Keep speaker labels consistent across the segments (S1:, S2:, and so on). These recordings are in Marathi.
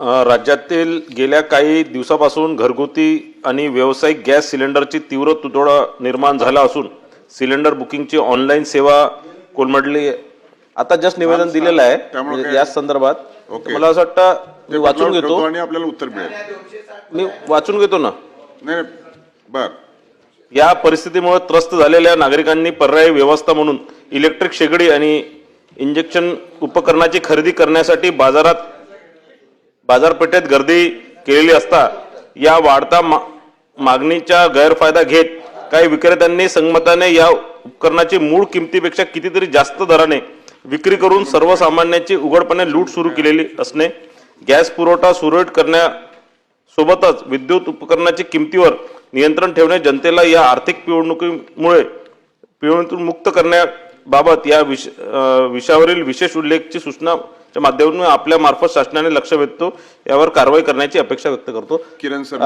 S1: राज्यातील गेल्या काही दिवसापासून घरगुती आणि व्यावसायिक गॅस सिलेंडरची तीव्र तुटवडा निर्माण झाला असून सिलेंडर बुकिंगची ऑनलाईन सेवा कोलमडली आहे. आता जस्ट निवेदन दिलेलं आहे या संदर्भात. मला असं वाटतं मी वाचून घेतो
S2: आणि आपल्याला उत्तर मिळेल.
S1: मी वाचून घेतो ना.
S2: नाही बर.
S1: या परिस्थितीमुळे त्रस्त झालेल्या नागरिकांनी पर्यायी व्यवस्था म्हणून इलेक्ट्रिक शेगडी आणि इंजेक्शन उपकरणाची खरेदी करण्यासाठी बाजारपेठेत गर्दी केलेली असता या वाढता मागणीचा गैरफायदा घेत काही विक्रेत्यांनी संगमताने या उपकरणाची मूळ किमतीपेक्षा कितीतरी जास्त दराने विक्री करून सर्वसामान्यांची उघडपणे लूट सुरू केलेली असणे, गॅस पुरवठा सुरळीत करण्यासोबतच विद्युत उपकरणाची किमतीवर नियंत्रण ठेवणे, जनतेला या आर्थिक पिळवणुकीतून मुक्त करण्याबाबत या विषयावरील विशेष उल्लेखची सूचनाच्या माध्यमातून आपल्या मार्फत शासनाने लक्ष वेधतो यावर कारवाई करण्याची अपेक्षा व्यक्त करतो.
S2: किरण सर,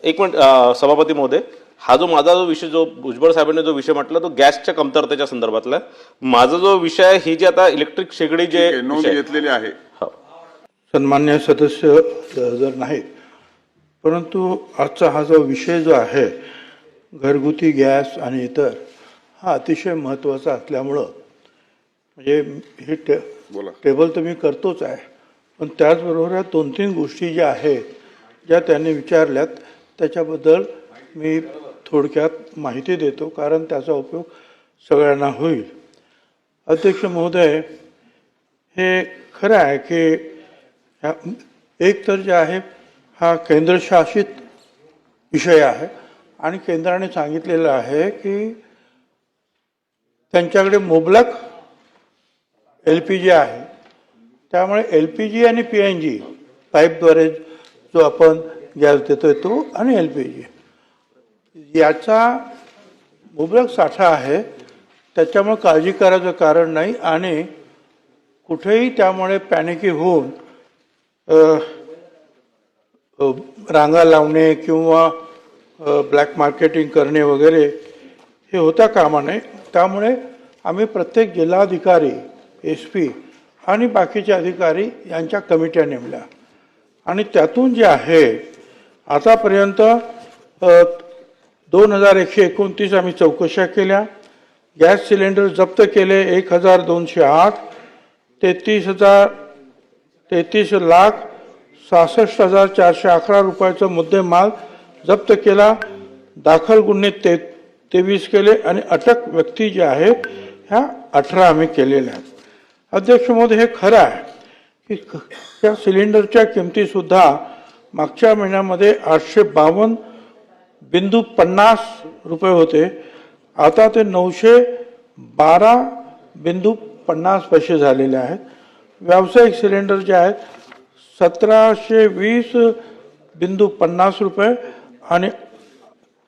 S1: एक मिनिट सभापती महोदय, हा जो माझा जो विषय जो भुजबळ साहेबांनी जो विषय म्हटला तो गॅसच्या कमतरतेच्या संदर्भातला. माझा जो विषय आहे ही जी आता इलेक्ट्रिक शेगडी जे
S2: नोंद घेतलेली आहे.
S3: सन्मान्य सदस्य जर नाहीत, परंतु आजचा हा जो विषय जो आहे घरगुती गॅस आणि इतर, हा अतिशय महत्त्वाचा असल्यामुळं म्हणजे हे टेबल तर मी करतोच आहे, पण त्याचबरोबर या 2-3 गोष्टी ज्या आहेत ज्या त्यांनी विचारल्यात त्याच्याबद्दल मी थोडक्यात माहिती देतो, कारण त्याचा उपयोग सगळ्यांना होईल. अध्यक्ष महोदय, हे खरं आहे की एक तर जे आहे हा केंद्रशासित विषय आहे आणि केंद्राने सांगितलेलं आहे की त्यांच्याकडे मुबलक LPG आहे, त्यामुळे LPG आणि PNG पाईपद्वारे जो आपण गॅस देतोय तो आणि LPG याचा मुबलक साठा आहे, त्याच्यामुळे काळजी करायचं कारण नाही आणि कुठेही त्यामुळे पॅनिकी होऊन रांगा लावणे किंवा ब्लॅक मार्केटिंग करणे वगैरे हे होता कामा नये. त्यामुळे आम्ही प्रत्येक जिल्हाधिकारी, SP आणि बाकीचे अधिकारी यांच्या कमिट्या नेमल्या आणि त्यातून जे आहे आतापर्यंत 2129 आम्ही चौकशा केल्या. गॅस सिलेंडर जप्त केले 1208, 33,66,411 रुपयाचा मुद्देमाल जप्त केला. दाखल गुन्हे 23 केले आणि अटक व्यक्ती जे आहेत ह्या 18 आम्ही केलेल्या आहेत. अध्यक्ष महोदय, हे खरं आहे की या सिलेंडरच्या किमतीसुद्धा मागच्या महिन्यामध्ये 852.50 रुपये होते, आता ते 912.50 झालेले आहेत. व्यावसायिक सिलेंडर जे आहेत 1720.50 रुपये आणि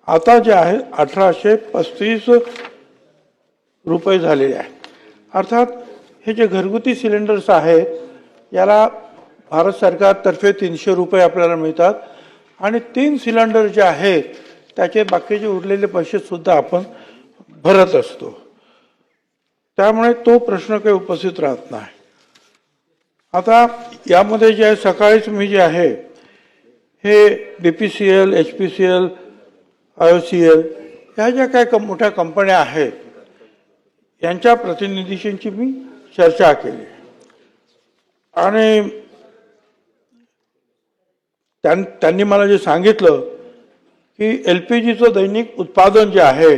S3: आता जे आहे 1835 रुपये झालेले आहेत. अर्थात हे जे घरगुती सिलेंडर्स आहेत याला भारत सरकारतर्फे 300 रुपये आपल्याला मिळतात आणि 3 सिलेंडर जे आहेत त्याचे बाकीचे उरलेले पैसेसुद्धा आपण भरत असतो, त्यामुळे तो प्रश्न काही उपस्थित राहत नाही. आता यामध्ये जे आहे सकाळीच मी जे आहे हे BPCL, HPCL, IOCL ह्या ज्या काही मोठ्या कंपन्या आहेत यांच्या प्रतिनिधींशी मी चर्चा केली आणि त्यांनी मला जे सांगितलं की LPGचं दैनिक उत्पादन जे आहे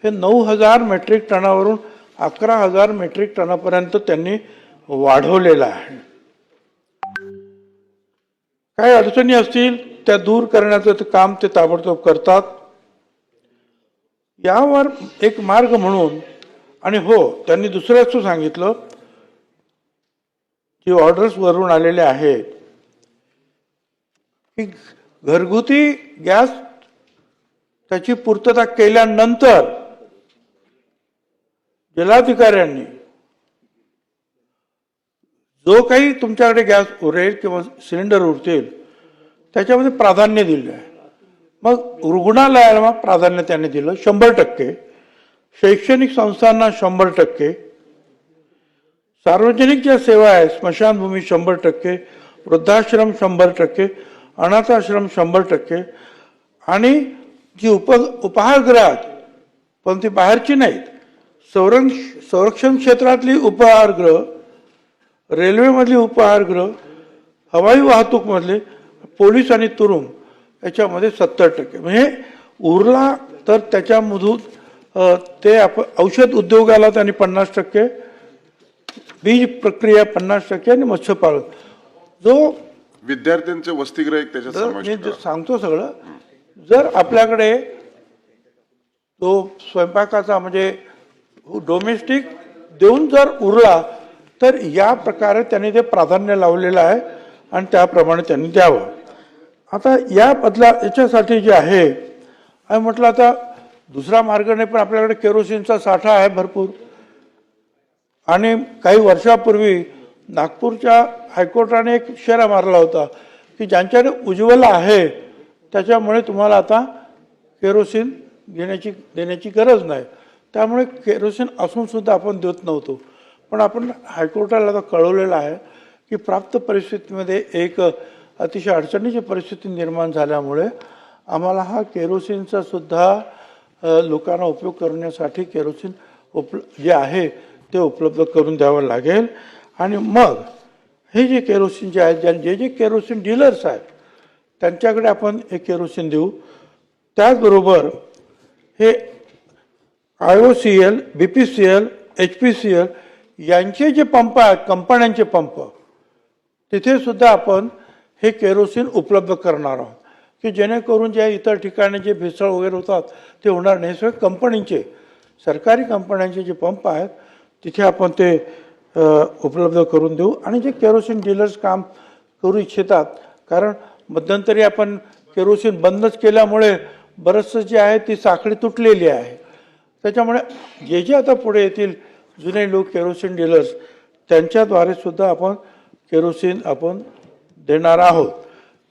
S3: हे 9,000 मेट्रिक टनावरून 11,000 मेट्रिक टनापर्यंत त्यांनी वाढवलेलं आहे. काही अडचणी असतील त्या दूर करण्याचं काम ते ताबडतोब करतात. यावर एक मार्ग म्हणून आणि हो, त्यांनी दुसऱ्याच सांगितलं की ऑर्डर्स वरून आलेले आहेत की घरगुती गॅस त्याची पूर्तता केल्यानंतर जिल्हाधिकाऱ्यांनी जो काही तुमच्याकडे गॅस उरेल किंवा सिलेंडर उरतील त्याच्यामध्ये प्राधान्य दिलं आहे. मग रुग्णालयाला प्राधान्य त्यांनी दिलं 100%, शैक्षणिक संस्थांना 100%, सार्वजनिक ज्या सेवा आहे स्मशानभूमी 100%, वृद्धाश्रम 100%, अनाथाश्रम 100%, आणि जी उपहारगृहात, पण ती बाहेरची नाहीत, संरक्षण क्षेत्रातली उपहारगृह, रेल्वेमधली उपहारगृह, हवाई वाहतूकमधले, पोलीस आणि तुरुंग याच्यामध्ये 70%. म्हणजे उरला तर त्याच्यामधून ते आपण औषध उद्योगाला त्यांनी 50%, बीज प्रक्रिया 50% आणि मत्स्यपालन जो
S2: विद्यार्थ्यांचे वसतिगृह एक त्याच्यात
S3: जर
S2: समाविष्ट
S3: मी
S2: करा.
S3: सांगतो सगळं. जर आपल्याकडे तो स्वयंपाकाचा म्हणजे डोमेस्टिक देऊन जर उरला तर या प्रकारे त्यांनी ते प्राधान्य लावलेलं आहे आणि त्याप्रमाणे त्यांनी द्यावं. आता या बदला याच्यासाठी जे आहे आणि म्हटलं आता दुसरा मार्ग नाही, पण आपल्याकडे केरोसिनचा साठा आहे भरपूर. आणि काही वर्षापूर्वी नागपूरच्या हायकोर्टाने एक इशारा मारला होता की ज्यांच्याकडे उज्ज्वला आहे त्याच्यामुळे तुम्हाला आता केरोसिन देण्याची गरज नाही. त्यामुळे केरोसिन असून सुद्धा आपण देत नव्हतो. पण आपण हायकोर्टाला आता कळवलेलं आहे की प्राप्त परिस्थितीमध्ये एक अतिशय अडचणीची परिस्थिती निर्माण झाल्यामुळे आम्हाला हा केरोसिनचा सुद्धा लोकांना उपयोग करण्यासाठी केरोसिन जे आहे ते उपलब्ध करून द्यावं लागेल. आणि मग हे जे केरोसिन जे आहेत, जे केरोसिन डीलर्स आहेत त्यांच्याकडे आपण हे केरोसिन देऊ. त्याचबरोबर हे IOCL, BPCL, HPCL यांचे जे पंप आहेत, कंपन्यांचे पंप, तिथे सुद्धा आपण हे केरोसिन उपलब्ध करणार आहोत की जेणेकरून जे इतर ठिकाणी जे भेसळ वगैरे होतात ते होणार नाही. सगळे कंपनीचे, सरकारी कंपन्यांचे जे पंप आहेत तिथे आपण ते उपलब्ध करून देऊ. आणि जे केरोसिन डीलर्स काम करू इच्छितात, कारण मध्यंतरी आपण केरोसिन बंदच केल्यामुळे बरंचसं जे आहे ती साखळी तुटलेली आहे. त्याच्यामुळे जे आता पुढे येतील जुने लोक केरोसिन डीलर्स त्यांच्याद्वारे सुद्धा आपण केरोसिन आपण देणार आहोत.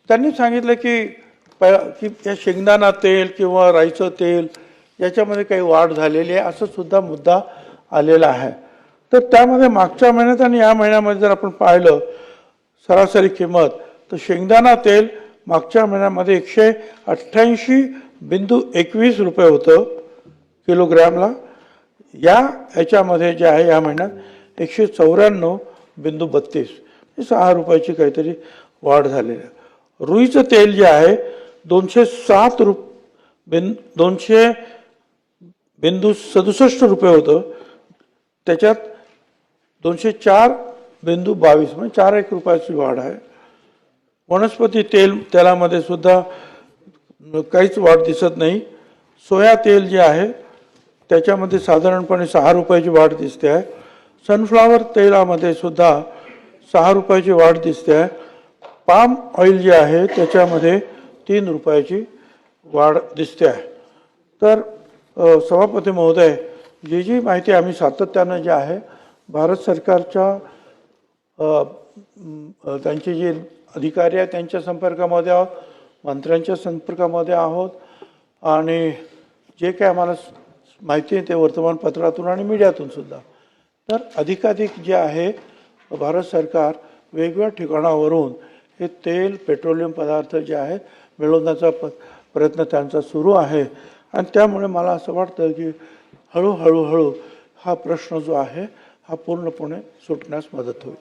S3: त्यांनी सांगितलं की या शेंगदाणा तेल किंवा राईचं तेल याच्यामध्ये काही वाढ झालेली आहे असं सुद्धा मुद्दा आलेला आहे. तर त्यामध्ये मागच्या महिन्यात आणि या महिन्यामध्ये जर आपण पाहिलं सरासरी किंमत, तर शेंगदाणा तेल मागच्या महिन्यामध्ये 188.21 रुपये होतं किलोग्रॅमला. याच्यामध्ये जे आहे या महिन्यात 194.32, 6 रुपयाची काहीतरी वाढ झालेली आहे. रुईचं तेल जे आहे 207.67 रुपये होतं, त्याच्यात 204.22 म्हणजे 4 रुपयाची वाढ आहे. वनस्पती तेलामध्ये सुद्धा काहीच वाढ दिसत नाही. सोया तेल जे आहे त्याच्यामध्ये साधारणपणे 6 रुपयाची वाढ दिसते आहे. सनफ्लॉवर तेलामध्ये सुद्धा 6 रुपयाची वाढ दिसते आहे. पाम ऑइल जे आहे त्याच्यामध्ये 3 रुपयाची वाढ दिसते आहे. तर सभापती महोदय, जी माहिती आम्ही सातत्यानं जे आहे भारत सरकारच्या त्यांचे जे अधिकारी आहेत त्यांच्या संपर्कामध्ये आहोत, मंत्र्यांच्या संपर्कामध्ये आहोत, आणि जे काही आम्हाला माहिती आहे ते वर्तमानपत्रातून आणि मीडियातून सुद्धा. तर अधिकाधिक जे आहे भारत सरकार वेगवेगळ्या ठिकाणावरून हे तेल, पेट्रोलियम पदार्थ जे आहेत मिळवण्याचा प्रयत्न त्यांचा सुरू आहे. आणि त्यामुळे मला असं वाटतं की हळूहळू हा प्रश्न जो आहे हा पूर्णपणे सुटण्यास मदत होईल.